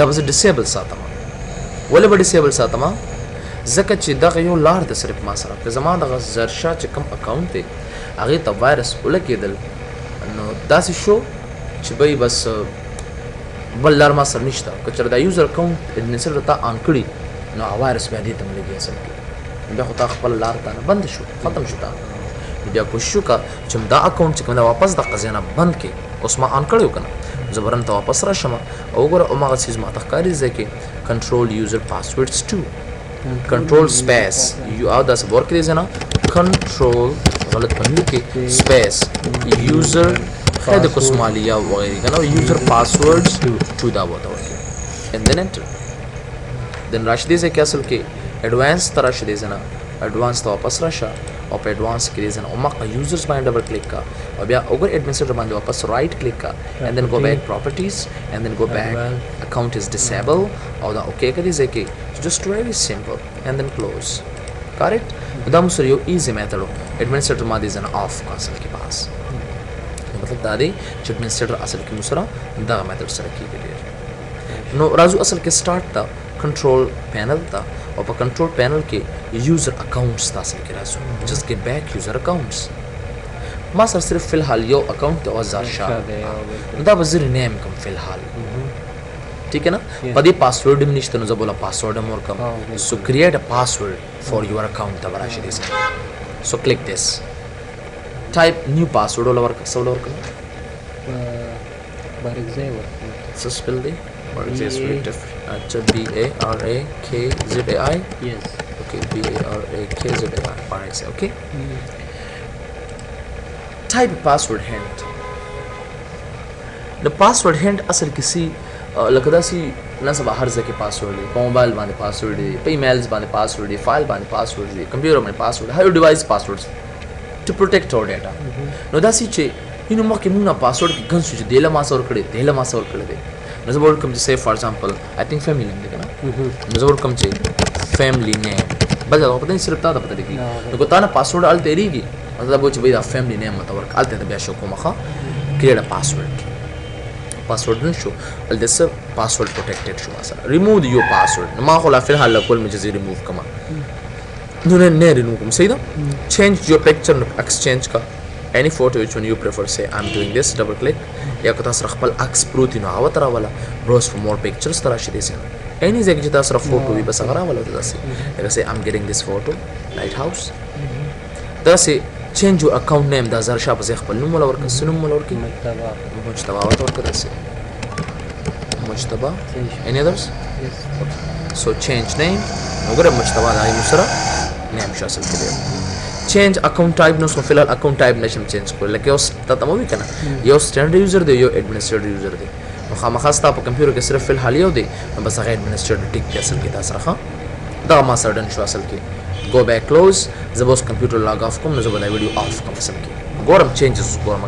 دا به ډیسیبل ساتم. ولې به ډیسیبل ساتم؟ ځکه چې دغه یو لار د صرف ما سره که زما دغه زرشا چې کوم اکاونټ دی هغې ته وایرس ولګېدل نو داسې شو چې به بس بل لار ما سره نشته. که چېرې دا یوزر اکاونټ اډمنسټریټر تا آن کړي نو وایرس بیا دې ته هم لګي اصل کې بیا خو تا خپله لار تا نه بند شو ختم شو تا بیا کوشش وکړه چې دا اکاونټ چې کوم دی واپس د قضیه نه بند کړي. اوس ما آن کړی و که نه زه به رن ته واپس راشم او وګوره هماغه څیز ما ته ښکاري ځای کې کنټرول یوزر پاسورډز ټو کنټرول سپیس او داسې به ورکړي ځای نه کنټرول غلط باندې کې سپیس یوزر خیر د کوسمالیا وغیرہ که نه یوزر پاسورډز ټو دا به ورته ورکړي and then enter then راشي دې ځای کې اصل کې ایډوانس ته راشي دې ځای نه ایډوانس ته واپس راشه او په ایډوانس کې دې ځای نه هماغه یوزرز باندې ډبل کلیک کا او بیا وګوره ایډمنسټریټر باندې واپس رائټ کلیک کا and then go back properties and then go back account is disable او دا اوکې کړي ځای کې just very simple and then close correct. دا مو سره یو ایزی میتھډ ایډمنسټریټر ما دې ځای نه آف کا اصل کې پاس مطلب دا دی چې ایډمنسټریټر اصل کې مو سره دغه میتھډ سره کېږي. نو راځو اصل کې سٹارټ تا کنټرول پینل تا او په کنټرول پینل کې یوزر اکاونټس تاسو کې راځو جست کې بیک یوزر اکاونټس ما سره صرف فی الحال یو اکاونټ او ازار شاه دا به زه رینیم کوم فی الحال ٹھیک ہے نا په دې پاسورډ هم نشته نو زه بوله پاسورډ هم ورکم سو کریټ ا پاسورډ فار یور اکاونټ ته راشي دې سو کلیک دس ټایپ نیو پاسورډ ولا ورکم بار ایگزامپل څه سپیل دی بار ایگزامپل اچھا BARAKZAI yes okay BARAKZAI بار okay type password hint the password hint اصل کسی لکه داسې نه سبا هر ځای کې پاسورډ دی په موبایل باندې پاسورډ دی په ایمیلز باندې پاسورډ دی فایل باندې پاسورډ دی کمپیوټر باندې پاسورډ هر ډیوایس پاسورډ ټو پروټیکټ اور ډیټا نو داسې چې اینو مخکې موږ نه پاسورډ کې ګن شو چې دیله ما سره کړی دیله ما سره کړی دی نو زه به ورکړم چې say for example I think family name دی که نه نو زه ورکړم چې family name بس هغه پته نه صرف تا ته پته لګي نو که تا نه پاسورډ هلته هېرېږي نو دا به چې بھائی دا family name مته ورکړه هلته ته بیا شو کوم ښه create a password پاسورډ نه شو هلته څه پاسورډ پروټیکټډ شو ما سره remove your password نو ما خو لا فی الحال له کول مې چې زه remove کړم نو نه remove کوم صحیح ده change your picture نو exchange کا any photo which one you prefer say I'm doing this double click یا که تاسو خپل عکس پروت نو هغه ته راوله browse for more pictures ته راشي دې any ځای کې چې تاسو سره فوټو وي بس هغه راوله داسې لکه say I'm getting this photo lighthouse داسې change your account name دا زر شاه په ځای خپل نوم ولا ورکړه څه نوم ولا ورکړي مجتبا ورته ورکړه داسې مجتبا any others yes okay so change name وګوره مجتبا دا یې سره name شو اصل کې change account type نو سو فی الحال account type نشم change کول لکه اوس ته مو وی کنه یو standard user دی یو administrator user دی نو خامخا ستا په کمپیوټر کې صرف فی الحال یو دی نو بس هغه administrator ټیک دی اصل کې تاسو راخه دا ما سره ډن شو اصل کې go back close زه اوس کمپیوټر لاګ اف کوم نو زه به دا ویډیو اف کوم اصل کې ګورم changes ګورم